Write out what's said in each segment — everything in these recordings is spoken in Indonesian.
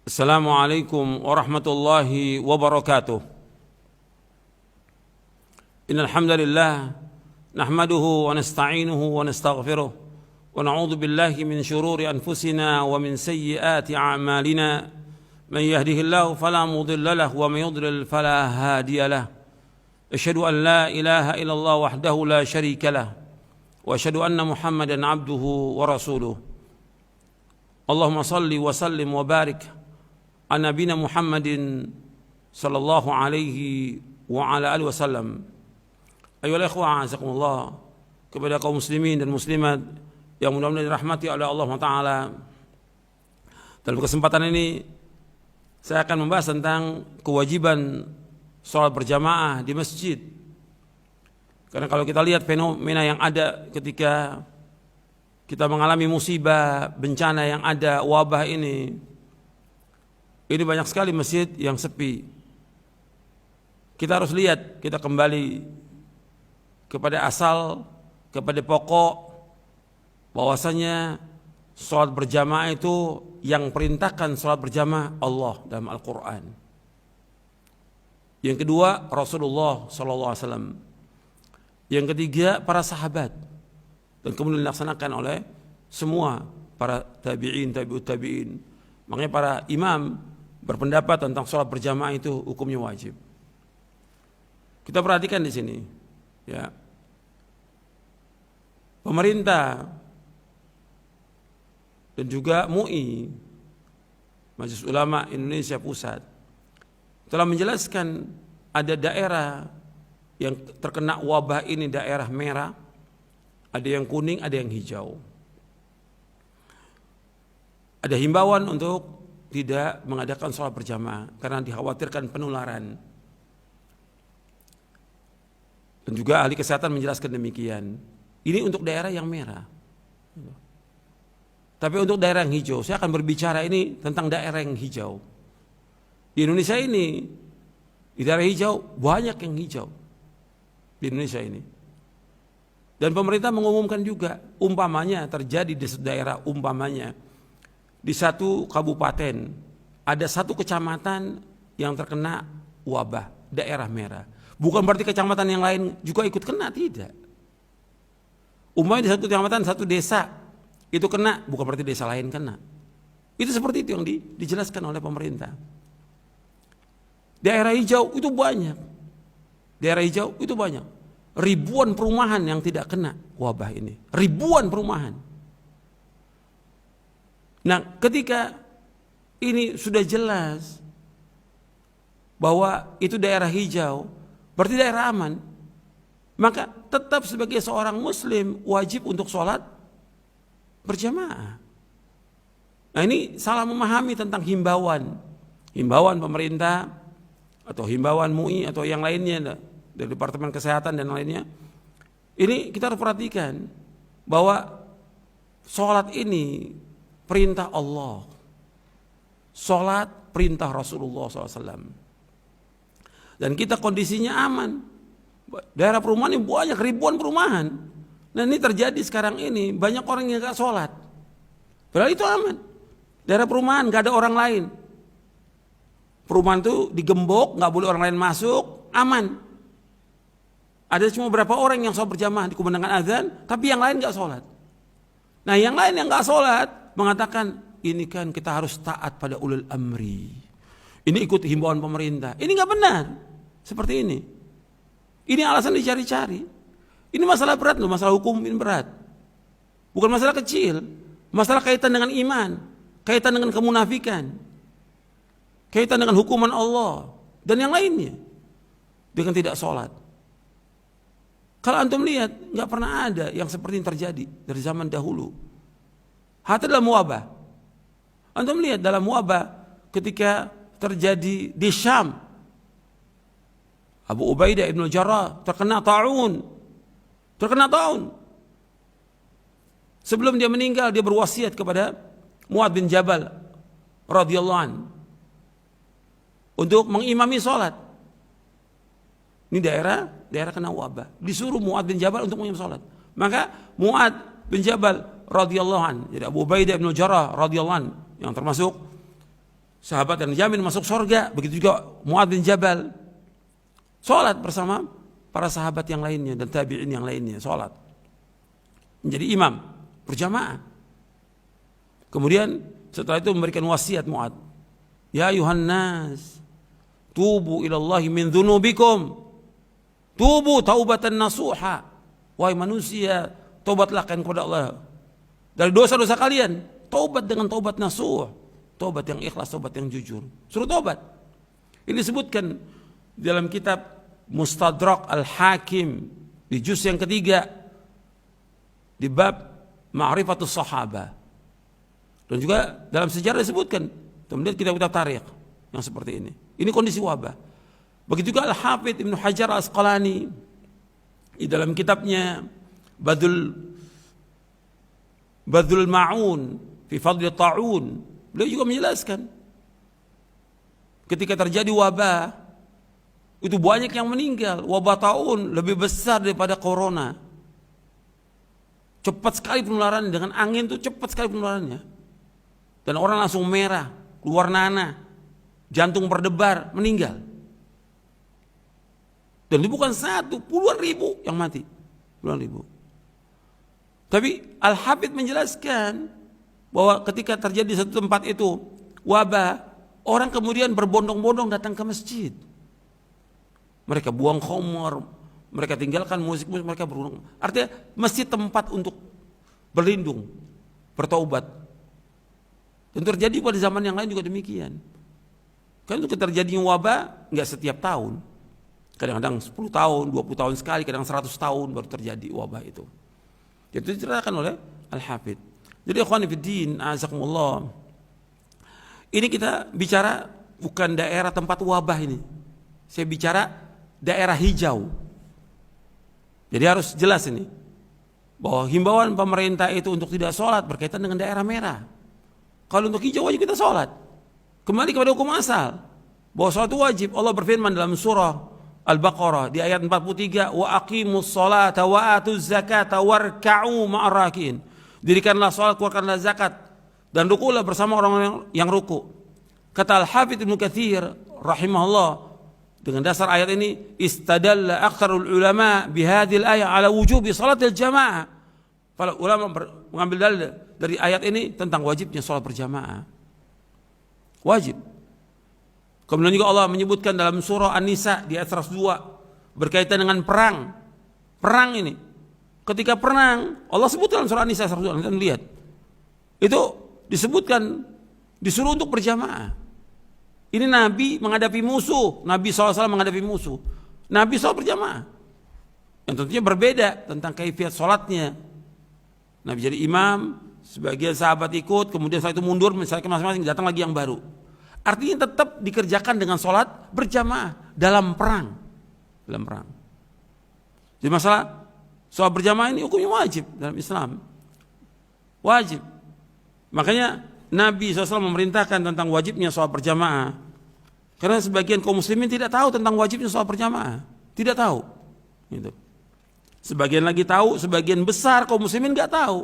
Assalamualaikum warahmatullahi wabarakatuh. Innal hamdalillah nahmaduhu wa nasta'inuhu wa nastaghfiruh wa na'udzu billahi min shururi anfusina wa min sayyiati a'malina. Man yahdihillahu fala mudilla lahu wa man yudlil fala hadiya lahu. Asyhadu an la ilaha illallah wahdahu la syarika lahu wa asyhadu anna Muhammadan 'abduhu wa rasuluh. Allahumma salli wa sallim wa barik an nabiyina Muhammadin sallallahu alaihi wa ala alihi wasallam. Ayyuhal ikhwah, azakumullah, kepada kaum muslimin dan muslimat yang mudah-mudahan dirahmati oleh Allah Taala. Dalam kesempatan ini saya akan membahas tentang kewajiban sholat berjamaah di masjid. Karena kalau kita lihat fenomena yang ada ketika kita mengalami musibah, bencana yang ada, wabah ini banyak sekali masjid yang sepi. Kita harus lihat, kita kembali kepada asal, kepada pokok, bahwasanya sholat berjamaah itu yang perintahkan sholat berjamaah Allah dalam Al-Quran. Yang kedua Rasulullah SAW. Yang ketiga para sahabat. Dan kemudian dilaksanakan oleh semua para tabi'in, tabi'ut tabi'in. Makanya para imam berpendapat tentang sholat berjamaah itu hukumnya wajib. Kita perhatikan di sini, ya. Pemerintah dan juga MUI, Majelis Ulama Indonesia Pusat, telah menjelaskan ada daerah yang terkena wabah ini, daerah merah, ada yang kuning, ada yang hijau. Ada himbauan untuk tidak mengadakan sholat berjamaah karena dikhawatirkan penularan. Dan juga ahli kesehatan menjelaskan demikian. Ini untuk daerah yang merah. Tapi untuk daerah yang hijau, saya akan berbicara ini tentang daerah yang hijau. Di Indonesia ini, di daerah hijau banyak yang hijau. Di Indonesia ini. Dan pemerintah mengumumkan juga, umpamanya terjadi di daerah, umpamanya di satu kabupaten ada satu kecamatan yang terkena wabah, daerah merah. Bukan berarti kecamatan yang lain juga ikut kena, tidak. Umpamanya di satu kecamatan, satu desa itu kena, bukan berarti desa lain kena. Itu seperti itu yang dijelaskan oleh pemerintah. Daerah hijau itu banyak. Daerah hijau itu banyak. Ribuan perumahan yang tidak kena wabah ini. Ribuan perumahan. Nah, ketika ini sudah jelas bahwa itu daerah hijau, berarti daerah aman, maka tetap sebagai seorang muslim wajib untuk sholat berjamaah. Nah, ini salah memahami tentang himbauan pemerintah atau himbauan MUI atau yang lainnya dari Departemen Kesehatan dan lainnya. Ini kita harus perhatikan bahwa sholat ini perintah Allah, sholat perintah Rasulullah SAW. Dan kita kondisinya aman. Daerah perumahan ini banyak, ribuan perumahan. Nah, ini terjadi sekarang ini, banyak orang yang gak sholat. Padahal itu aman. Daerah perumahan gak ada orang lain. Perumahan itu digembok, gak boleh orang lain masuk, aman. Ada cuma beberapa orang yang sholat berjamaah dikumandangkan azan, tapi yang lain gak sholat. Nah, yang lain yang gak sholat mengatakan, ini kan kita harus taat pada ulul amri. Ini ikut himbauan pemerintah. Ini gak benar. Seperti ini. Ini alasan dicari-cari. Ini masalah berat loh, masalah hukum ini berat. Bukan masalah kecil. Masalah kaitan dengan iman, kaitan dengan kemunafikan, kaitan dengan hukuman Allah dan yang lainnya. Dengan tidak sholat. Kalau antum lihat, gak pernah ada yang seperti ini terjadi dari zaman dahulu. Hatta dalam wabah. Antum lihat dalam wabah ketika terjadi di Syam. Abu Ubaidah ibn Jarrah terkena ta'un. Sebelum dia meninggal, dia berwasiat kepada Mu'adz bin Jabal radhiyallahu anhu untuk mengimami sholat. Ini daerah kena wabah. Disuruh Mu'adz bin Jabal untuk mengimami sholat. Maka Mu'adz bin Jabal radhiyallahu anhu, jadi Abu Ubaidah bin Jarrah radhiyallahu anhu yang termasuk sahabat yang dijamin masuk surga. Begitu juga Mu'adz bin Jabal. Sholat bersama para sahabat yang lainnya dan tabi'in yang lainnya. Sholat. Menjadi imam. Berjamaah. Kemudian setelah itu memberikan wasiat Mu'adz. Ya ayuhan nas. Tubu ilallahi min dhunubikum. Tubu taubatan nasuha. Wahai manusia, taubatlah kalian kepada Allah dari dosa-dosa kalian. Taubat dengan taubat nasuh, taubat yang ikhlas, taubat yang jujur. Suruh taubat. Ini disebutkan dalam kitab Mustadrak Al-Hakim di juz yang ketiga di bab Ma'rifatus Sahabah. Dan juga dalam sejarah disebutkan, kemudian kitab-kitab tarikh yang seperti ini. Ini kondisi wabah. Begitu juga Al-Hafidz Ibnu Hajar Al-Asqalani di dalam kitabnya Badul Ma'un fi Fadli Ta'un, beliau juga menjelaskan ketika terjadi wabah itu banyak yang meninggal. Wabah ta'un lebih besar daripada corona. Cepat sekali penularannya, dengan angin itu cepat sekali penularannya. Dan orang langsung merah, keluar nanah, jantung berdebar, meninggal. Dan itu bukan satu, puluhan ribu yang mati. Puluhan ribu. Tapi Al-Hafidz menjelaskan bahwa ketika terjadi di satu tempat itu wabah, orang kemudian berbondong-bondong datang ke masjid. Mereka buang khamar, mereka tinggalkan musik-musik, mereka berundung. Artinya masjid tempat untuk berlindung, bertaubat. Dan terjadi pada zaman yang lain juga demikian. Kan itu terjadinya wabah nggak setiap tahun. Kadang-kadang 10 tahun, 20 tahun sekali, kadang 100 tahun baru terjadi wabah itu. Itu diceritakan oleh Al-Hafidz. Jadi ikhwan fillah, azakumullah. Ini kita bicara bukan daerah tempat wabah ini. Saya bicara daerah hijau. Jadi harus jelas ini. Bahwa himbauan pemerintah itu untuk tidak sholat berkaitan dengan daerah merah. Kalau untuk hijau wajib kita sholat. Kembali kepada hukum asal. Bahwa sholat itu wajib. Allah berfirman dalam surah Al-Baqarah di ayat 43, wa aqimus sholata wa atuz zakata warka'u ma'ar rakiin. Dirikanlah salat, keluarkanlah zakat dan rukulah bersama orang yang ruku. Kata Al-Hafidz Ibnu Katsir rahimahullah, dengan dasar ayat ini istadalla aktsarul ulama bihadhil ayat ala wujubi salatil jamaah. Para ulama mengambil dalil dari ayat ini tentang wajibnya salat berjamaah. Wajib. Kemudian juga Allah menyebutkan dalam surah An-Nisa di ayat 102 berkaitan dengan perang. Perang ini. Ketika perang, Allah sebut dalam surah An-Nisa 102, kita lihat. Itu disebutkan disuruh untuk berjamaah. Ini Nabi menghadapi musuh, Nabi SAW menghadapi musuh. Nabi SAW berjamaah. Yang tentunya berbeda tentang kaifiat sholatnya. Nabi jadi imam, sebagian sahabat ikut, kemudian setelah itu mundur, misalnya masing-masing datang lagi yang baru. Artinya tetap dikerjakan dengan sholat berjamaah dalam perang. Dalam perang. Jadi masalah sholat berjamaah ini hukumnya wajib dalam Islam. Wajib. Makanya Nabi SAW memerintahkan tentang wajibnya sholat berjamaah. Karena sebagian kaum muslimin tidak tahu tentang wajibnya sholat berjamaah. Tidak tahu. Gitu. Sebagian lagi tahu, sebagian besar kaum muslimin nggak tahu.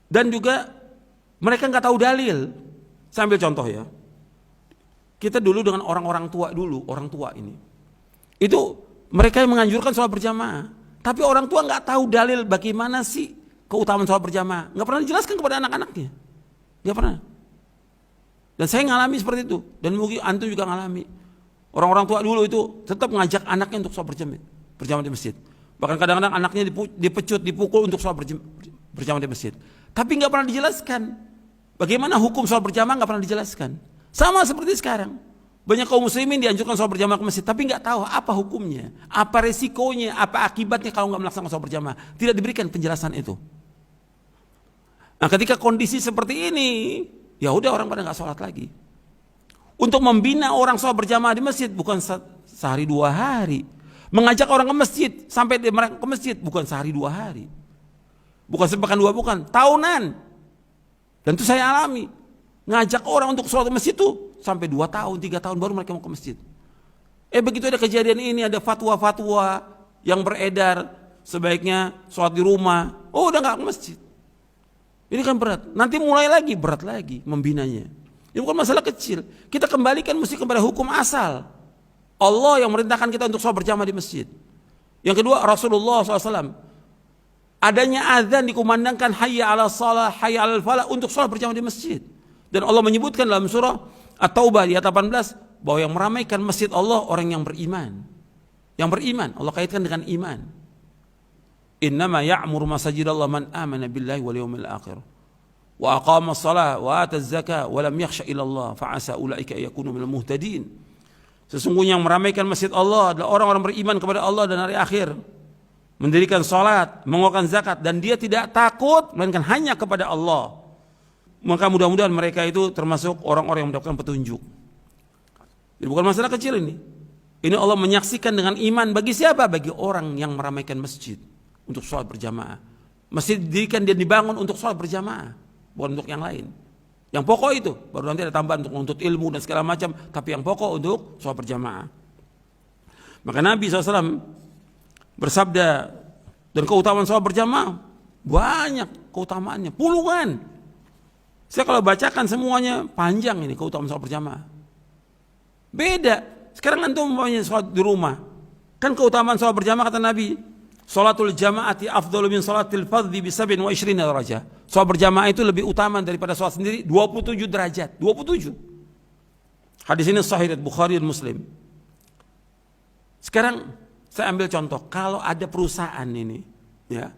Dan juga mereka nggak tahu dalil. Saya ambil contoh ya. Kita dulu dengan orang-orang tua dulu, orang tua ini. Itu mereka yang menganjurkan sholat berjamaah. Tapi orang tua nggak tahu dalil bagaimana sih keutamaan sholat berjamaah. Nggak pernah dijelaskan kepada anak-anaknya. Nggak pernah. Dan saya ngalami seperti itu. Dan mungkin antum juga ngalami. Orang-orang tua dulu itu tetap ngajak anaknya untuk sholat berjamaah di masjid. Bahkan kadang-kadang anaknya dipecut, dipukul untuk sholat berjamaah di masjid. Tapi nggak pernah dijelaskan. Bagaimana hukum sholat berjamaah nggak pernah dijelaskan. Sama seperti sekarang. Banyak kaum muslimin dianjurkan sholat berjamaah ke masjid, tapi nggak tahu apa hukumnya, apa resikonya, apa akibatnya kalau nggak melaksanakan sholat berjamaah. Tidak diberikan penjelasan itu. Nah, ketika kondisi seperti ini, ya udah orang pada nggak sholat lagi. Untuk membina orang sholat berjamaah di masjid bukan sehari 2 hari. Mengajak orang ke masjid sampai mereka ke masjid bukan sehari 2 hari. Bukan sepekan 2, bukan tahunan. Dan itu saya alami. Ngajak orang untuk sholat ke masjid itu sampai 2 tahun, 3 tahun baru mereka mau ke masjid. Begitu ada kejadian ini, ada fatwa-fatwa yang beredar, sebaiknya sholat di rumah. Oh, udah nggak ke masjid. Ini kan berat. Nanti mulai lagi, berat lagi membinanya. Ini bukan masalah kecil. Kita kembalikan mesti kepada hukum asal. Allah yang merintahkan kita untuk sholat berjamaah di masjid. Yang kedua, Rasulullah SAW. Adanya azan dikumandangkan hayya ala salah, hayya ala falah untuk sholat berjamaah di masjid. Dan Allah menyebutkan dalam surah At-Taubah ayat 18 bahwa yang meramaikan masjid Allah orang yang beriman. Yang beriman, Allah kaitkan dengan iman. Innama ya'muru masajidallah man amana billahi wal yawmil akhir. Wa aqama as-salah wa ata az-zakah wa lam yakhsha illa Allah fa asa ulaika yakunu minal muhtadin. Sesungguhnya yang meramaikan masjid Allah adalah orang-orang beriman kepada Allah dan hari akhir, mendirikan salat, mengeluarkan zakat, dan dia tidak takut melainkan hanya kepada Allah. Maka mudah-mudahan mereka itu termasuk orang-orang yang mendapatkan petunjuk. Jadi bukan masalah kecil ini. Ini Allah menyaksikan dengan iman bagi siapa? Bagi orang yang meramaikan masjid untuk sholat berjamaah. Masjid didirikan dan dibangun untuk sholat berjamaah, bukan untuk yang lain. Yang pokok itu, baru nanti ada tambahan untuk menuntut ilmu dan segala macam, tapi yang pokok untuk sholat berjamaah. Maka Nabi SAW bersabda, dan keutamaan sholat berjamaah banyak keutamaannya, puluhan. Saya kalau bacakan semuanya panjang ini keutamaan sholat berjamaah. Beda. Sekarang antum umpamanya sholat di rumah, kan keutamaan sholat berjamaah kata Nabi, sholatul jamaati afdalu min sholatil fardhi bi 27 derajat. Sholat berjamaah itu lebih utama daripada sholat sendiri 27 derajat. 27. Hadis ini sahih riwayat Bukhari dan Muslim. Sekarang saya ambil contoh, kalau ada perusahaan ini ya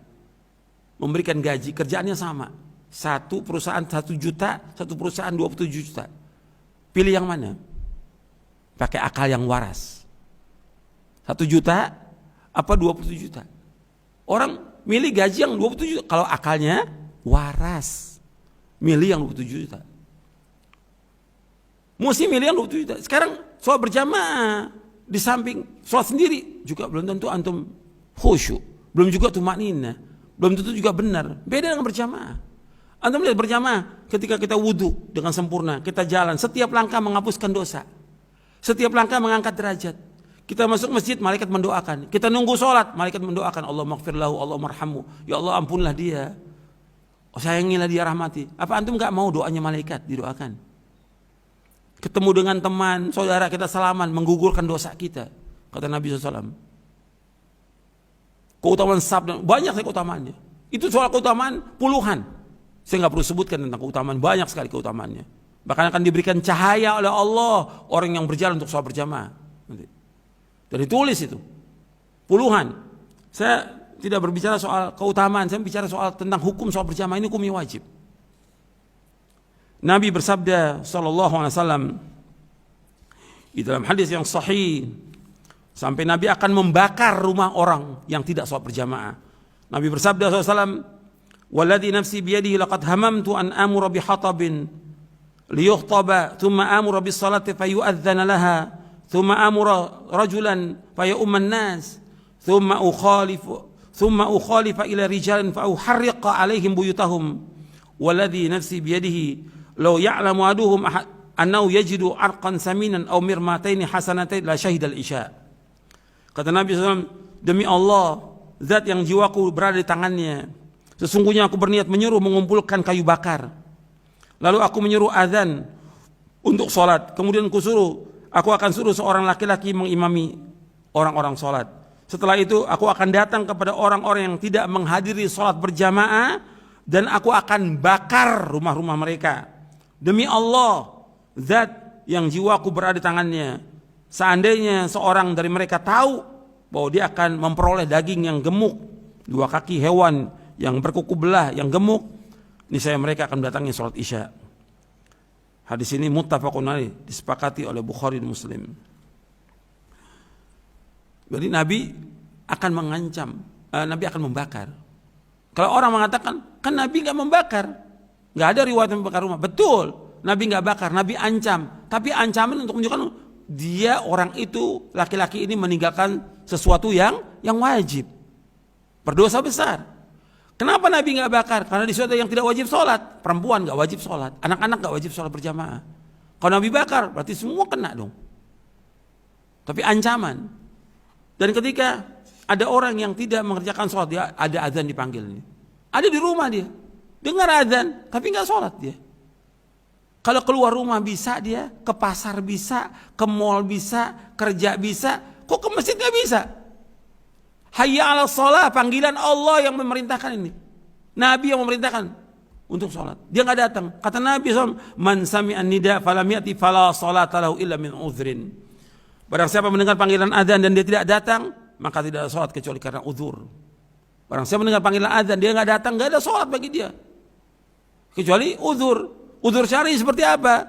memberikan gaji, kerjaannya sama. Satu perusahaan 1 juta, satu perusahaan 27 juta. Pilih yang mana? Pakai akal yang waras. 1 juta apa 27 juta? Orang milih gaji yang 27 juta kalau akalnya waras. Milih yang 27 juta. Mesti milih yang 27 juta. Sekarang sholat berjamaah di samping sholat sendiri juga belum tentu antum khusyuk, belum juga tumakninah, belum tentu juga benar. Beda dengan berjamaah. Antum lihat berjamaah ketika kita wudhu dengan sempurna, kita jalan, setiap langkah menghapuskan dosa. Setiap langkah mengangkat derajat. Kita masuk masjid, malaikat mendoakan. Kita nunggu sholat, malaikat mendoakan. Allah maghfir lahu, Allah marhamu. Ya Allah ampunlah dia. Oh, sayangilah dia, rahmati. Apa antum gak mau doanya malaikat didoakan? Ketemu dengan teman, saudara kita salaman, menggugurkan dosa kita. Kata Nabi SAW. Keutamaan sabda, banyak sekali keutamaannya. Itu soal keutamaan puluhan. Saya gak perlu sebutkan tentang keutamaan, banyak sekali keutamaannya. Bahkan akan diberikan cahaya oleh Allah orang yang berjalan untuk sholat berjamaah. Dan ditulis itu puluhan. Saya tidak berbicara soal keutamaan, saya bicara soal tentang hukum sholat berjamaah. Ini hukumnya wajib. Nabi bersabda sallallahu alaihi wasallam di dalam hadis yang sahih, sampai Nabi akan membakar rumah orang yang tidak sholat berjamaah. Nabi bersabda sallallahu alaihi wasallam, "Walladzi nafsi biyadihi laqad hamamtu an amura bihatabin liyukhtaba thumma amura bis salati fayu'adzana laha thumma amura rajulan fayumman nas thumma ukhalifa ila rijalin fa uharriqa alaihim buyutahum walladhi nafsi biyadihi law ya'lamu aduhum annahu yajidu arqan saminan aw mirmataini hasanatain la syahidal isya." Kata Nabi SAW, demi Allah, zat yang jiwaku berada di tangannya, sesungguhnya aku berniat menyuruh mengumpulkan kayu bakar. Lalu aku menyuruh azan untuk sholat. Kemudian aku akan suruh seorang laki-laki mengimami orang-orang sholat. Setelah itu aku akan datang kepada orang-orang yang tidak menghadiri sholat berjamaah, dan aku akan bakar rumah-rumah mereka. Demi Allah, zat yang jiwaku berada di tangannya, seandainya seorang dari mereka tahu bahwa dia akan memperoleh daging yang gemuk, 2 kaki hewan yang berkuku belah, yang gemuk, niscaya mereka akan mendatangi sholat isya. Hadis ini muttafaqun alaih, disepakati oleh Bukhari dan Muslim. Jadi Nabi akan mengancam, Nabi akan membakar. Kalau orang mengatakan, kan Nabi nggak membakar, nggak ada riwayat membakar rumah. Betul, Nabi nggak bakar, Nabi ancam. Tapi ancaman untuk menunjukkan dia orang itu, laki-laki ini meninggalkan sesuatu yang wajib, berdosa besar. Kenapa Nabi nggak bakar? Karena di suatu yang tidak wajib sholat, perempuan nggak wajib sholat, anak-anak nggak wajib sholat berjamaah. Kalau Nabi bakar, berarti semua kena dong. Tapi ancaman. Dan ketika ada orang yang tidak mengerjakan sholat, dia ada azan dipanggil nih. Ada di rumah dia, dengar azan, tapi nggak sholat dia. Kalau keluar rumah bisa dia, ke pasar bisa, ke mall bisa, kerja bisa, kok ke masjid gak bisa? Hayya 'alas shalah, panggilan Allah yang memerintahkan ini. Nabi yang memerintahkan untuk sholat. Dia nggak datang. Kata Nabi SAW, man sami'an nida falam ya'ti fala sholata lahu illa min udhrin. Barang siapa mendengar panggilan azan dan dia tidak datang, maka tidak ada sholat kecuali karena uzur. Barang siapa mendengar panggilan azan dia nggak datang, nggak ada sholat bagi dia kecuali uzur. Uzur syar'i seperti apa?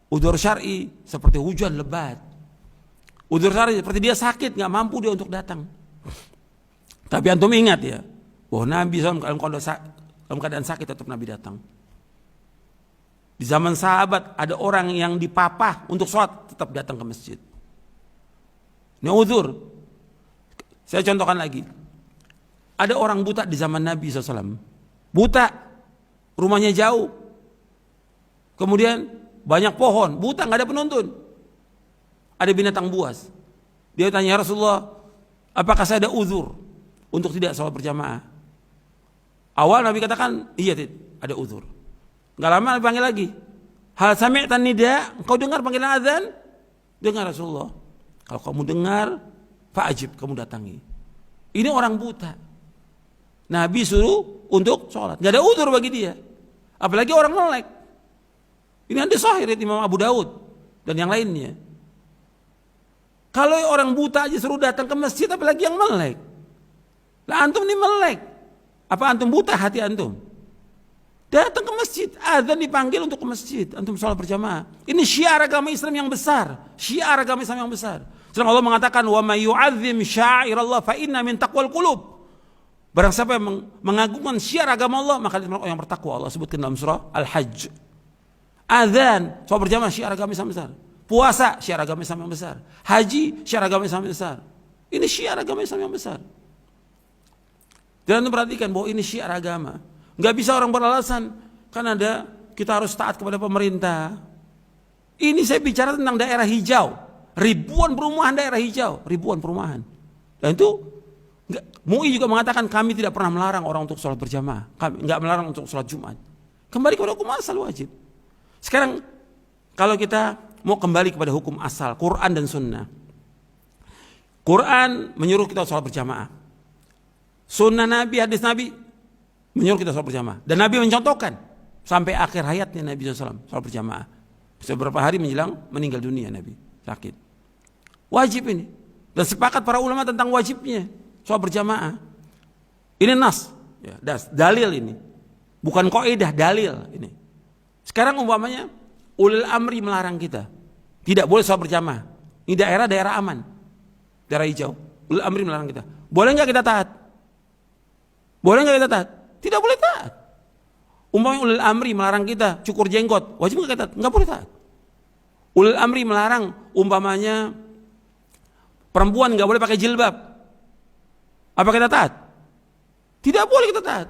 Uzur syar'i seperti hujan lebat. Uzur syar'i seperti dia sakit, nggak mampu dia untuk datang. Tapi antum ingat ya, bahwa Nabi SAW dalam keadaan sakit tetap Nabi datang. Di zaman sahabat ada orang yang dipapah untuk sholat tetap datang ke masjid. Ini uzur. Saya contohkan lagi. Ada orang buta di zaman Nabi SAW. Buta, rumahnya jauh. Kemudian banyak pohon, buta, nggak ada penuntun. Ada binatang buas. Dia tanya, ya Rasulullah, apakah saya ada uzur untuk tidak sholat berjamaah? Awal Nabi katakan, iya ada uzur. Gak lama Nabi panggil lagi. Hal sami'tan nida, engkau dengar panggilan azan? Dengar Rasulullah. Kalau kamu dengar, fa'ajib, kamu datangi. Ini orang buta. Nabi suruh untuk sholat. Gak ada uzur bagi dia. Apalagi orang melek. Ini ada sahih Imam Abu Daud dan yang lainnya. Kalau orang buta aja suruh datang ke masjid, apalagi yang melek. Lah antum ini melek. Apa antum buta hati antum? Datang ke masjid, azan dipanggil untuk ke masjid, antum sholat berjamaah. Ini syiar agama Islam yang besar, syiar agama Islam yang besar. Sedang Allah mengatakan, wa may yu'azzim sya'irallah fa inna min taqwal qulub. Barang siapa yang mengagungkan syiar agama Allah, maka dia orang yang bertakwa. Allah sebutkan dalam surah Al-Hajj. Azan, sholat berjamaah syiar agama Islam besar. Puasa syiar agama Islam yang besar. Haji syiar agama Islam yang besar. Ini syiar agama Islam yang besar. Dan anda perhatikan bahwa ini syiar agama. Nggak bisa orang beralasan kan ada kita harus taat kepada pemerintah. Ini saya bicara tentang daerah hijau, ribuan perumahan daerah hijau, ribuan perumahan. Dan itu MUI juga mengatakan kami tidak pernah melarang orang untuk sholat berjamaah, kami nggak melarang untuk sholat Jumat. Kembali kepada hukum asal wajib. Sekarang kalau kita mau kembali kepada hukum asal Quran dan Sunnah, Quran menyuruh kita sholat berjamaah. Sunnah Nabi, hadis Nabi menyuruh kita sholat berjamaah. Dan Nabi mencontohkan sampai akhir hayatnya Nabi SAW sholat berjamaah. Beberapa hari menjelang meninggal dunia Nabi sakit. Wajib ini. Dan sepakat para ulama tentang wajibnya sholat berjamaah. Ini nas, ya, dalil ini. Bukan kaidah, dalil ini. Sekarang umpamanya ulil amri melarang kita tidak boleh sholat berjamaah. Ini daerah aman, daerah hijau. Ulil amri melarang kita. Boleh nggak kita taat? Boleh nggak kita taat? Tidak boleh taat. Umpamanya ulil amri melarang kita cukur jenggot, wajib nggak kita taat? Nggak boleh taat. Ulil amri melarang umpamanya perempuan nggak boleh pakai jilbab, apa kita taat? Tidak boleh kita taat.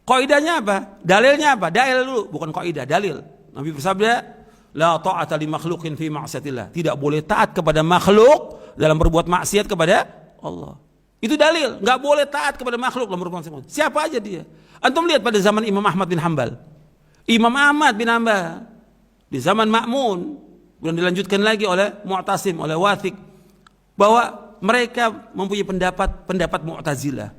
Kaidahnya apa? Dalilnya apa? Dalil dulu, bukan kaidah, dalil. Nabi bersabda, la ta'ata li makhluqin fi ma'siyatillah. Tidak boleh taat kepada makhluk dalam berbuat maksiat kepada Allah. Itu dalil, nggak boleh taat kepada makhluk dalam berbuat maksiat. Siapa aja dia. Antum lihat pada zaman Imam Ahmad bin Hanbal. Imam Ahmad bin Hanbal di zaman Ma'mun, kemudian dilanjutkan lagi oleh Mu'tasim, oleh Wathiq, bahwa mereka mempunyai pendapat Mu'tazilah,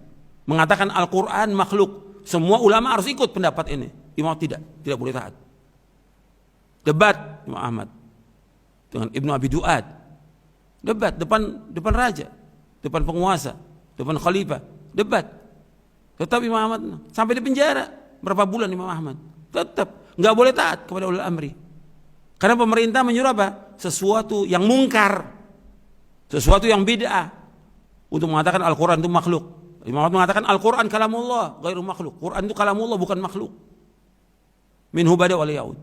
mengatakan Al-Quran makhluk. Semua ulama harus ikut pendapat ini. Imam tidak boleh taat. Debat Imam Ahmad dengan Ibnu Abi Duad, debat depan raja, depan penguasa, depan khalifah, debat. Tetap Imam Ahmad sampai di penjara berapa bulan Imam Ahmad. Tetap nggak boleh taat kepada ulil amri. Karena pemerintah menyuruh apa? Sesuatu yang mungkar, sesuatu yang bid'ah, untuk mengatakan Al-Quran itu makhluk. Imam Ahmad mengatakan Al-Quran kalamullah, ghairu makhluk. Quran itu kalamullah, bukan makhluk. Minhu bada wal yaud.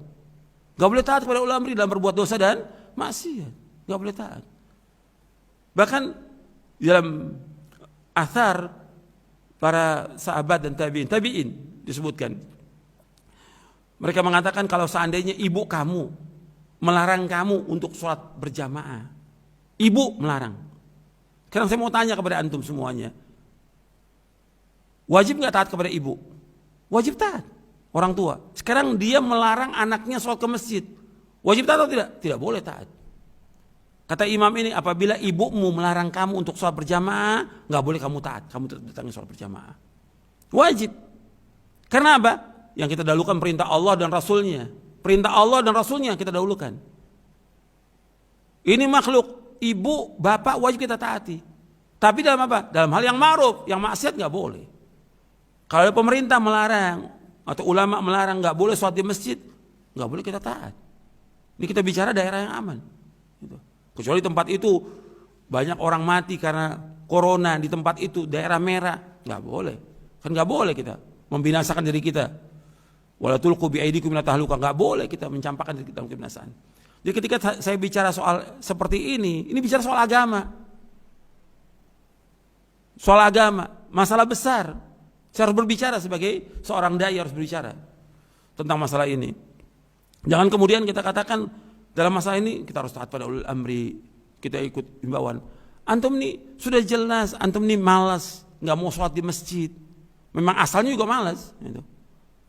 Gak boleh taat kepada ulil amri dalam berbuat dosa dan maksiat. Gak boleh taat. Bahkan dalam athar para sahabat dan tabi'in disebutkan, mereka mengatakan kalau seandainya ibu kamu melarang kamu untuk sholat berjamaah, ibu melarang. Sekarang saya mau tanya kepada antum semuanya, wajib nggak taat kepada ibu? Wajib taat. orang tua. Sekarang dia melarang anaknya sholat ke masjid. Wajib taat atau tidak? Tidak boleh taat. Kata imam ini, apabila ibumu melarang kamu untuk sholat berjamaah, nggak boleh kamu taat. Kamu datangi sholat berjamaah. Wajib. Karena apa? Yang kita dahulukan perintah Allah dan Rasulnya. Perintah Allah dan Rasulnya kita dahulukan. Ini makhluk, ibu, bapak wajib kita taati. Tapi dalam apa? Dalam hal yang ma'ruf, yang maksiat nggak boleh. Kalau pemerintah melarang atau ulama melarang nggak boleh sholat di masjid, nggak boleh kita taat. Ini kita bicara daerah yang aman. Gitu. Kecuali tempat itu banyak orang mati karena corona di tempat itu, daerah merah, nggak boleh. Kan nggak boleh kita membinasakan diri kita. Wala tulqu biaidikum ila tahluka, nggak boleh kita mencampakkan diri kita dalam kebinasaan. Jadi ketika saya bicara soal seperti ini bicara soal agama. Soal agama, masalah besar. Saya harus berbicara sebagai seorang dai, harus berbicara tentang masalah ini. Jangan kemudian kita katakan dalam masalah ini kita harus taat pada ulul amri, kita ikut himbauan. Antum nih sudah jelas, antum nih malas, nggak mau sholat di masjid. Memang asalnya juga malas. Gitu.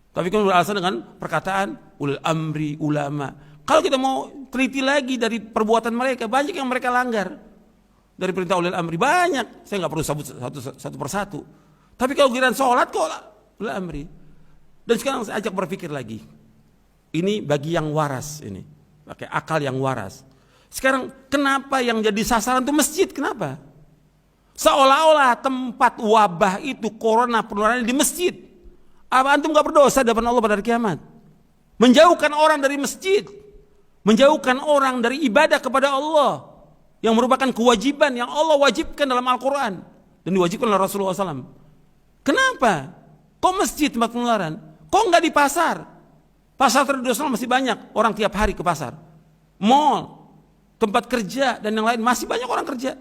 Tapi kan beralasan dengan perkataan ulul amri, ulama. Kalau kita mau teliti lagi dari perbuatan mereka, banyak yang mereka langgar. Dari perintah ulil amri banyak, saya nggak perlu sebut satu persatu. Tapi kalau giliran sholat kok ulil amri. Dan sekarang saya ajak berpikir lagi. Ini bagi yang waras ini, pakai akal yang waras. Sekarang kenapa yang jadi sasaran itu masjid? Kenapa? Seolah-olah tempat wabah itu corona penularannya di masjid. Apa antum nggak berdosa di depan Allah pada hari kiamat? Menjauhkan orang dari masjid, menjauhkan orang dari ibadah kepada Allah. Yang merupakan kewajiban yang Allah wajibkan dalam Al-Quran dan diwajibkan oleh Rasulullah SAW. Kenapa? Kok masjid tempat penularan? Kok nggak di pasar? Pasar tradisional masih banyak orang tiap hari ke pasar. Mall, tempat kerja dan yang lain masih banyak orang kerja.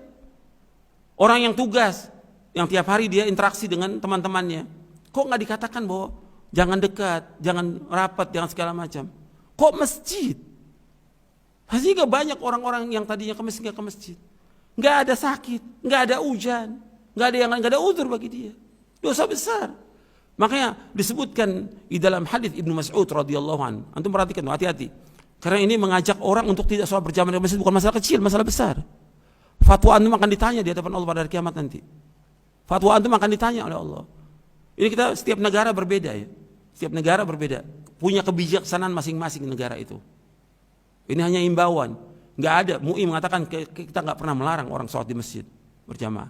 Orang yang tugas, yang tiap hari dia interaksi dengan teman-temannya. Kok nggak dikatakan bahwa jangan dekat, jangan rapat, jangan segala macam? Kok masjid? Sehingga banyak orang-orang yang tadinya ke masjid nggak ke masjid, nggak ada sakit, nggak ada hujan, nggak ada uzur bagi dia, dosa besar. Makanya disebutkan di dalam hadis Ibnu Mas'ud radhiyallahu an. Antum perhatikan, hati-hati, karena ini mengajak orang untuk tidak sholat berjamaah di masjid bukan masalah kecil, masalah besar. Fatwa antum akan ditanya di hadapan Allah pada hari kiamat nanti. Fatwa antum akan ditanya oleh Allah. Ini kita setiap negara berbeda ya, setiap negara berbeda, punya kebijaksanaan masing-masing negara itu. Ini hanya imbauan, nggak ada. MUI mengatakan kita nggak pernah melarang orang sholat di masjid berjamaah.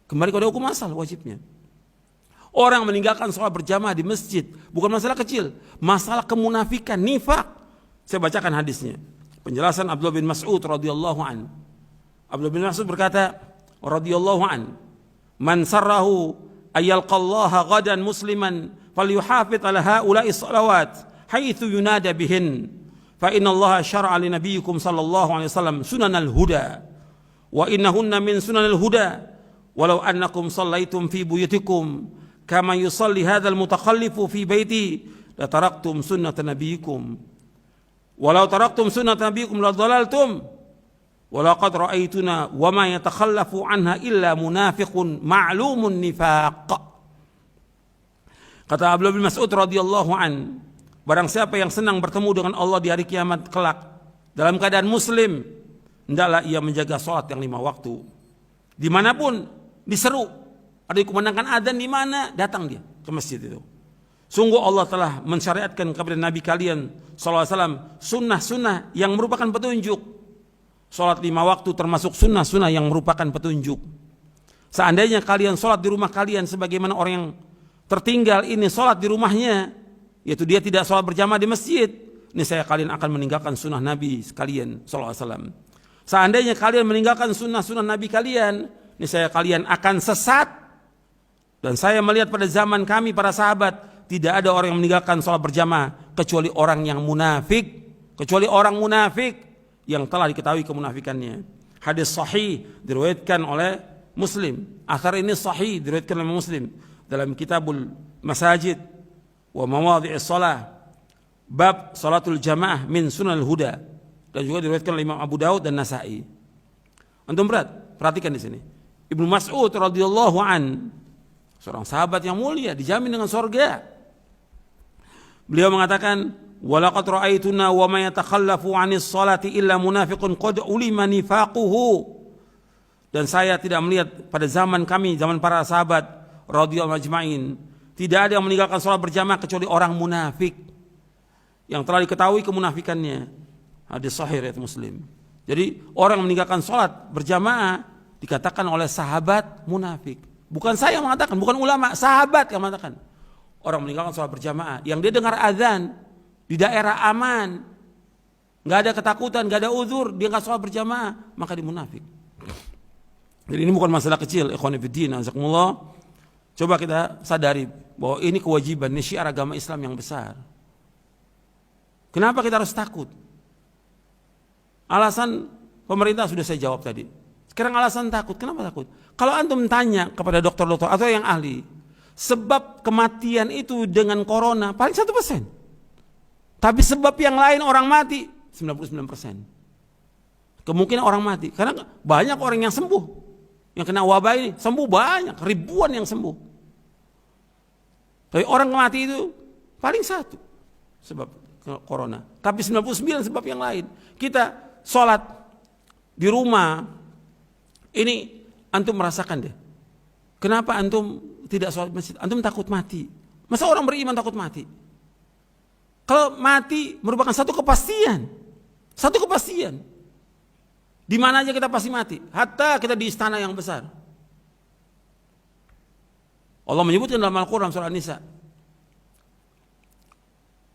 Kembali kepada hukum asal wajibnya. Orang meninggalkan sholat berjamaah di masjid bukan masalah kecil, masalah kemunafikan, nifak. Saya bacakan hadisnya. Penjelasan Abdullah bin Mas'ud radhiyallahu an. Abdullah bin Mas'ud berkata radhiyallahu an, "Man sarrahu ayyalqallaha ghadan musliman falyuhafidh ala haula'i shalawat haitsu yunada bihin." Fa inna Allah syara'a li nabiyyikum sallallahu alaihi wasallam sunanal huda wa innahunna min sunanil huda walau annakum shallaitum fi buyutikum kama yusalli hadzal mutakhallifu fi baiti la taraktum sunnata nabiyyikum walau taraktum sunnata nabiyyikum la dhalaltum wa laqad ra'aituna wa ma yatakhallafu anha illa munafiqun ma'lumun nifaq. Kata Abdullah bin Mas'ud radhiyallahu an, barang siapa yang senang bertemu dengan Allah di hari kiamat kelak dalam keadaan muslim, hendaklah ia menjaga sholat yang 5 waktu. Dimanapun diseru, ada dikumandangkan adzan di mana, datang dia ke masjid itu. Sungguh Allah telah mensyariatkan kepada Nabi kalian sallallahu alaihi wasallam sunnah-sunnah yang merupakan petunjuk. Sholat 5 waktu termasuk sunnah-sunnah yang merupakan petunjuk. Seandainya kalian sholat di rumah kalian sebagaimana orang yang tertinggal ini sholat di rumahnya, yaitu dia tidak sholat berjamaah di masjid, niscaya kalian akan meninggalkan sunnah Nabi sekalian sallallahu alaihi wasallam. Seandainya kalian meninggalkan sunnah-sunnah Nabi kalian, niscaya kalian akan sesat. Dan saya melihat pada zaman kami para sahabat, tidak ada orang yang meninggalkan sholat berjamaah kecuali orang yang munafik, kecuali orang munafik yang telah diketahui kemunafikannya. Hadis sahih diriwayatkan oleh Muslim. Athar ini sahih diriwayatkan oleh Muslim dalam Kitabul Masajid wa mawadhi'is shalah, bab salatul jamaah min sunanil huda, dan juga diriwayatkan oleh Imam Abu Daud dan Nasa'i. Antum perhatikan di sini. Ibnu Mas'ud radhiyallahu an, seorang sahabat yang mulia, dijamin dengan surga. Beliau mengatakan, walaqad ra'aituna wa ma yatakhallafu 'anis salati illa munafiqun qad ulima nifaquhu. Dan saya tidak melihat pada zaman kami, zaman para sahabat radhiyallahu ajma'in, tidak ada yang meninggalkan salat berjamaah kecuali orang munafik yang telah diketahui kemunafikannya. Hadis sahih riwayat Muslim. Jadi orang yang meninggalkan salat berjamaah dikatakan oleh sahabat munafik. Bukan saya yang mengatakan, bukan ulama, sahabat yang mengatakan. Orang meninggalkan sholat berjamaah, yang dia dengar azan di daerah aman, nggak ada ketakutan, nggak ada uzur, dia nggak sholat berjamaah, maka dia munafik. Jadi ini bukan masalah kecil, ikhwan fillah, azakumullah. Coba kita sadari bahwa ini kewajiban, ini syiar agama Islam yang besar. Kenapa kita harus takut? Alasan pemerintah sudah saya jawab tadi. Sekarang alasan takut, kenapa takut? Kalau antum tanya kepada dokter-dokter atau yang ahli, sebab kematian itu dengan corona paling 1%. Tapi sebab yang lain orang mati 99%. Kemungkinan orang mati karena banyak orang yang sembuh. Yang kena wabah ini sembuh banyak, ribuan yang sembuh. Tapi orang mati itu paling 1 sebab corona. Tapi 99 sebab yang lain. Kita sholat di rumah ini antum merasakan deh. Kenapa antum tidak sholat masjid? Antum takut mati. Masa orang beriman takut mati? Kalau mati merupakan satu kepastian. Satu kepastian. Di mana aja kita pasti mati. Hatta kita di istana yang besar. Allah menyebutkan dalam Al-Quran surah An-Nisa.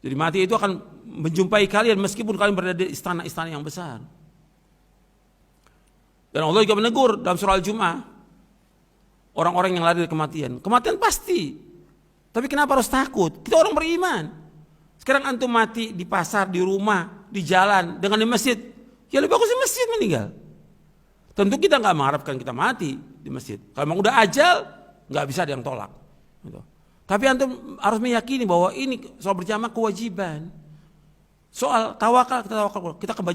Jadi mati itu akan menjumpai kalian meskipun kalian berada di istana-istana yang besar. Dan Allah juga menegur dalam surah Al-Jum'ah. Orang-orang yang lari dari kematian. Kematian pasti. Tapi kenapa harus takut? Kita orang beriman. Sekarang antum mati di pasar, di rumah, di jalan, dengan di masjid. Ya lebih bagus di masjid meninggal. Tentu kita nggak mengharapkan kita mati di masjid. Kalau memang udah ajal, nggak bisa ada yang tolak. Gitu. Tapi antum harus meyakini bahwa ini soal berjamaah kewajiban. Soal tawakal, kita akan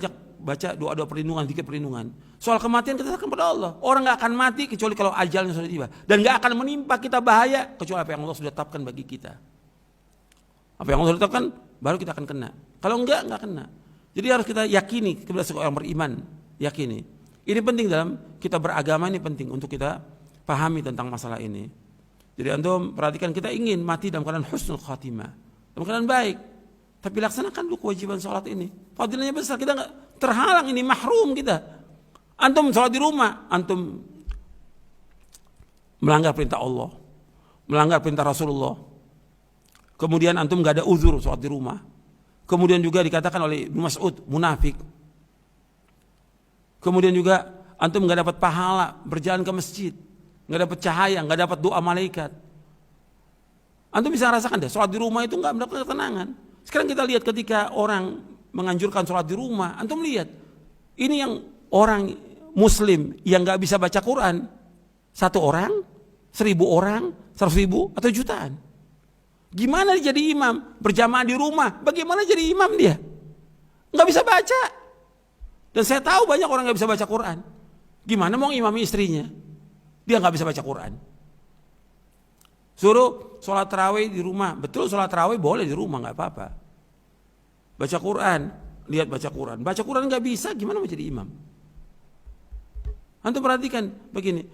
baca doa-doa perlindungan, zikir perlindungan. Soal kematian kita serahkan pada Allah. Orang nggak akan mati kecuali kalau ajalnya sudah tiba, dan nggak akan menimpa kita bahaya kecuali apa yang Allah sudah tetapkan bagi kita. Apa yang Allah sudah tetapkan baru kita akan kena. Kalau nggak kena. Jadi harus kita yakini, kita sebagai orang beriman yakini. Ini penting dalam kita beragama, ini penting untuk kita pahami tentang masalah ini. Jadi antum perhatikan, kita ingin mati dalam keadaan husnul khatimah, dalam keadaan baik. Tapi laksanakan dulu kewajiban sholat ini. Fadilahnya besar, kita nggak terhalang, ini mahrum kita. Antum sholat di rumah, antum melanggar perintah Allah, melanggar perintah Rasulullah. Kemudian antum nggak ada uzur sholat di rumah. Kemudian juga dikatakan oleh Ibnu Mas'ud munafik. Kemudian juga antum nggak dapat pahala berjalan ke masjid, nggak dapat cahaya, nggak dapat doa malaikat. Antum bisa rasakan deh, sholat di rumah itu nggak mendapatkan ketenangan. Sekarang kita lihat ketika orang menganjurkan sholat di rumah, antum lihat ini yang orang Muslim yang nggak bisa baca Quran, 1 orang, 1000 orang, 100.000 atau jutaan. Gimana dia jadi imam berjamaah di rumah? Bagaimana jadi imam dia? Nggak bisa baca. Dan saya tahu banyak orang nggak bisa baca Quran. Gimana mau imami istrinya? Dia nggak bisa baca Quran. Suruh sholat tarawih di rumah. Betul, sholat tarawih boleh di rumah, nggak apa-apa. Baca Quran, lihat baca Quran. Baca Quran nggak bisa, gimana mau jadi imam? Antum perhatikan begini.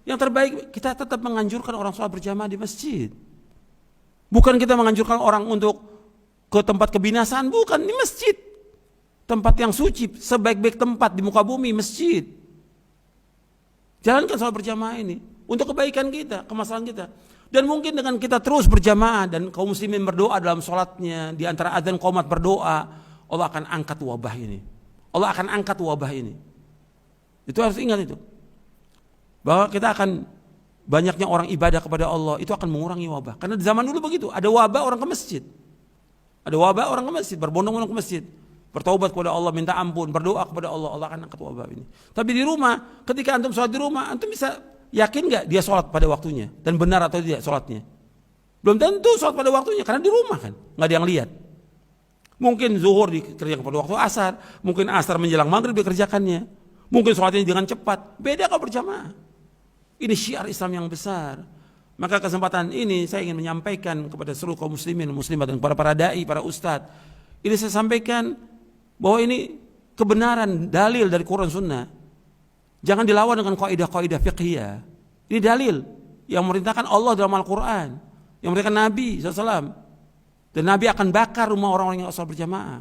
Yang terbaik kita tetap menganjurkan orang sholat berjamaah di masjid. Bukan kita menganjurkan orang untuk ke tempat kebinasaan, bukan, di masjid. Tempat yang suci, sebaik-baik tempat di muka bumi, masjid. Jalankan sholat berjamaah ini untuk kebaikan kita, kemaslahan kita. Dan mungkin dengan kita terus berjamaah dan kaum muslimin berdoa dalam sholatnya, di antara adzan qomat berdoa, Allah akan angkat wabah ini. Allah akan angkat wabah ini. Itu harus ingat itu. Bahwa kita akan banyaknya orang ibadah kepada Allah itu akan mengurangi wabah. Karena di zaman dulu begitu, ada wabah orang ke masjid. Ada wabah orang ke masjid, berbondong-bondong ke masjid. Bertaubat kepada Allah, minta ampun, berdoa kepada Allah, Allah akan angkat wabah ini. Tapi di rumah, ketika antum sholat di rumah, antum bisa yakin nggak dia sholat pada waktunya dan benar atau tidak sholatnya? Belum tentu sholat pada waktunya karena di rumah kan, nggak ada yang lihat. Mungkin zuhur dikerjakan pada waktu asar, mungkin asar menjelang maghrib dikerjakannya, mungkin sholatnya dengan cepat. Beda kalau berjamaah. Ini syiar Islam yang besar. Maka kesempatan ini saya ingin menyampaikan kepada seluruh kaum muslimin, muslimat, dan para dai, para ustadz. Ini saya sampaikan bahwa ini kebenaran, dalil dari Quran Sunnah. Jangan dilawan dengan kaidah-kaidah fiqhiyah. Ini dalil yang memerintahkan Allah dalam Al-Quran, yang memerintahkan Nabi SAW. Dan Nabi akan bakar rumah orang-orang yang sholat berjamaah.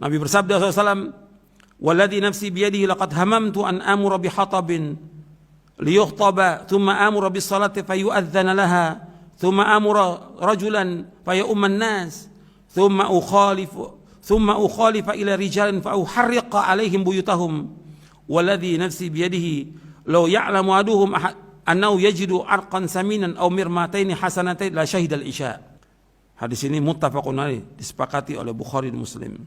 Nabi bersabda SAW, "Walladzi nafsi biyadihi laqad hamamtu an amura bihatabin liyukhtaba thumma amura bis salati fayu'adzana laha thumma amura rajulan fayumman nas thumma ukhalifa ila rijalin fa uharriqa alaihim buyutahum walladzi nafsi biyadihi law ya'lamu aduhum annahu yajidu arqan saminan aw mirmataini hasanatain la syahidal isya." Hadis ini muttafaqun alaih, disepakati oleh Bukhari dan Muslim.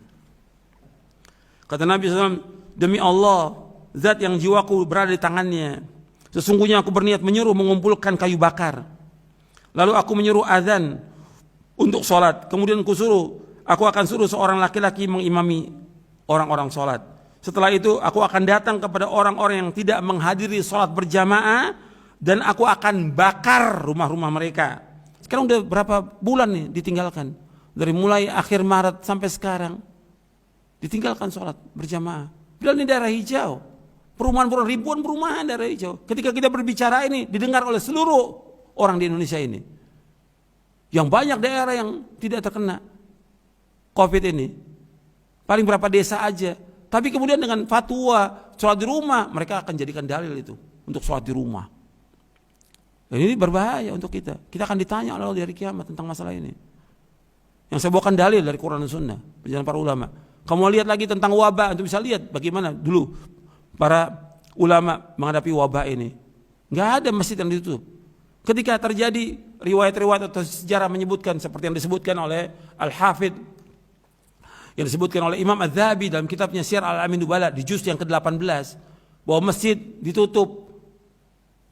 Kata Nabi SAW, "Demi Allah, zat yang jiwaku berada di tangannya, sesungguhnya aku berniat menyuruh mengumpulkan kayu bakar. Lalu aku menyuruh azan untuk sholat. Kemudian aku akan suruh seorang laki-laki mengimami orang-orang sholat. Setelah itu aku akan datang kepada orang-orang yang tidak menghadiri sholat berjamaah dan aku akan bakar rumah-rumah mereka." Sekarang udah berapa bulan nih ditinggalkan? Dari mulai akhir Maret sampai sekarang. Ditinggalkan sholat berjamaah. Padahal ini daerah hijau. Perumahan-perumahan, ribuan perumahan daerah hijau. Ketika kita berbicara ini didengar oleh seluruh orang di Indonesia ini. Yang banyak daerah yang tidak terkena COVID ini. Paling berapa desa aja. Tapi kemudian dengan fatwa sholat di rumah, mereka akan jadikan dalil itu untuk sholat di rumah. Dan ini berbahaya untuk kita. Kita akan ditanya oleh Allah di hari kiamat tentang masalah ini. Yang saya bawakan dalil dari Quran dan Sunnah, perjalanan para ulama. Kamu lihat lagi tentang wabah, untuk bisa lihat bagaimana dulu para ulama menghadapi wabah ini. Nggak ada masjid yang ditutup. Ketika terjadi riwayat-riwayat atau sejarah menyebutkan seperti yang disebutkan oleh Al-Hafidh, yang disebutkan oleh Imam Az-Zahabi dalam kitabnya Syiar Al-Alamin Nubala di juz yang ke-18, bahwa masjid ditutup.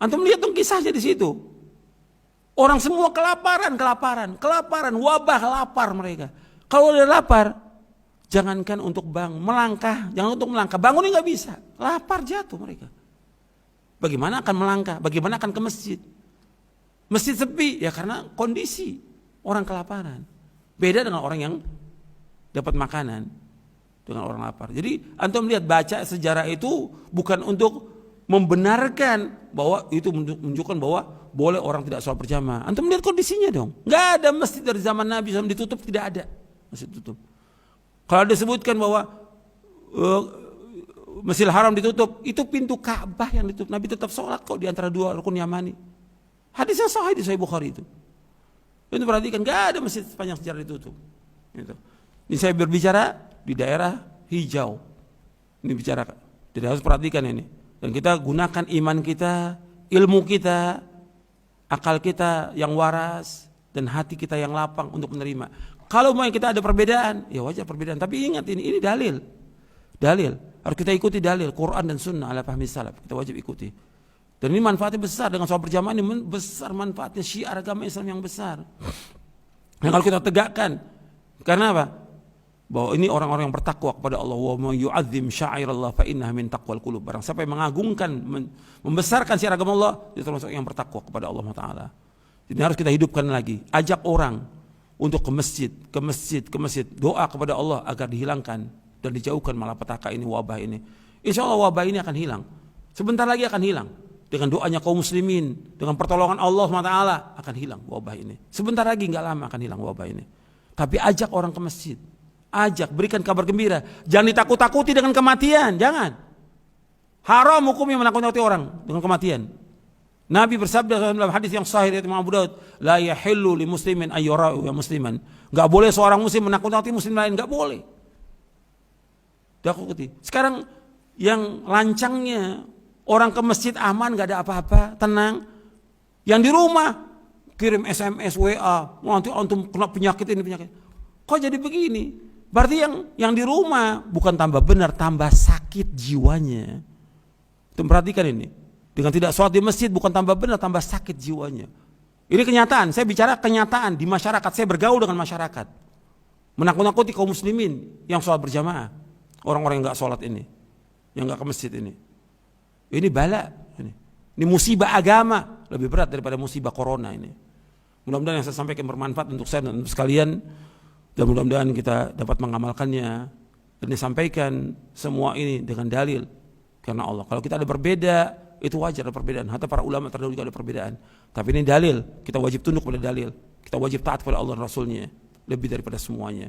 Antum lihat dong kisahnya di situ. Orang semua kelaparan, wabah, lapar mereka. Kalau udah lapar, jangankan untuk melangkah, jangan untuk melangkah, bangun nggak bisa, lapar jatuh mereka. Bagaimana akan melangkah? Bagaimana akan ke masjid? Masjid sepi, ya karena kondisi orang kelaparan. Beda dengan orang yang dapat makanan dengan orang lapar. Jadi antum lihat, baca sejarah itu bukan untuk membenarkan bahwa itu menunjukkan bahwa boleh orang tidak sholat berjamaah. Antum lihat kondisinya dong. Nggak ada masjid dari zaman Nabi SAW ditutup, tidak ada masjid tutup. Kalau disebutkan bahwa Masjidil Haram ditutup, itu pintu Ka'bah yang ditutup. Nabi tetap sholat kok di antara dua rukun Yamani. Hadisnya sahih di Sahih Bukhari itu. Itu perhatikan, nggak ada masjid sepanjang sejarah ditutup. Gitu. Ini saya berbicara di daerah hijau. Ini bicara, jadi harus perhatikan ini. Dan kita gunakan iman kita, ilmu kita, akal kita yang waras, dan hati kita yang lapang untuk menerima. Kalau mau kita ada perbedaan, ya wajar perbedaan. Tapi ingat ini dalil. Dalil. Harus kita ikuti dalil, Quran dan Sunnah ala fahmi salaf. Kita wajib ikuti. Dan ini manfaatnya besar, dengan sholat berjamaah ini besar manfaatnya, syiar agama Islam yang besar. Yang kalau kita tegakkan, karena apa? Bahwa ini orang-orang yang bertakwa kepada Allah. Wa may yu'azzim sya'airallah fa innaha min taqwal qulub. Barang siapa yang mengagungkan, membesarkan syiar agama Allah, itu termasuk yang bertakwa kepada Allah Taala. Jadi harus kita hidupkan lagi. Ajak orang untuk ke masjid, doa kepada Allah agar dihilangkan dan dijauhkan malapetaka ini, wabah ini. Insya Allah wabah ini akan hilang. Sebentar lagi akan hilang. Dengan doanya kaum muslimin, dengan pertolongan Allah SWT akan hilang wabah ini. Sebentar lagi, nggak lama akan hilang wabah ini. Tapi ajak orang ke masjid. Ajak, berikan kabar gembira. Jangan ditakut-takuti dengan kematian, jangan. Haram hukumnya menakut-nakuti orang dengan kematian. Nabi bersabda dalam hadis yang sahih dari Imam Abu Daud, la yahillu li muslimin ayyara'u ya musliman. Enggak boleh seorang muslim menakut-nakuti muslim lain, enggak boleh. Takuti. Sekarang yang lancangnya orang ke masjid aman, enggak ada apa-apa, tenang. Yang di rumah kirim SMS, WA, nanti antum kena penyakit ini penyakit. Kok jadi begini? Berarti yang di rumah bukan tambah benar, tambah sakit jiwanya. Itu perhatikan ini. Dengan tidak sholat di masjid bukan tambah benar, tambah sakit jiwanya. Ini kenyataan, saya bicara kenyataan di masyarakat, saya bergaul dengan masyarakat. Menakut-nakuti kaum muslimin yang sholat berjamaah. Orang-orang yang gak sholat ini, yang gak ke masjid ini. Ini bala. Ini. Ini musibah agama lebih berat daripada musibah corona ini. Mudah-mudahan yang saya sampaikan bermanfaat untuk saya dan untuk sekalian, dan mudah-mudahan kita dapat mengamalkannya dan disampaikan semua ini dengan dalil karena Allah. Kalau kita ada berbeda, itu wajar ada perbedaan. Hatta para ulama terdahulu juga ada perbedaan. Tapi ini dalil, kita wajib tunduk pada dalil. Kita wajib taat pada Allah dan Rasulnya lebih daripada semuanya.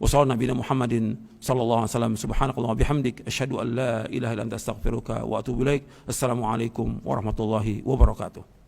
Wassallallahu nabiyana Muhammadin sallallahu alaihi wasallam. Subhanakallah wa bihamdik asyhadu an la ilaha illa anta astaghfiruka wa atubu ilaik. Assalamualaikum warahmatullahi wabarakatuh.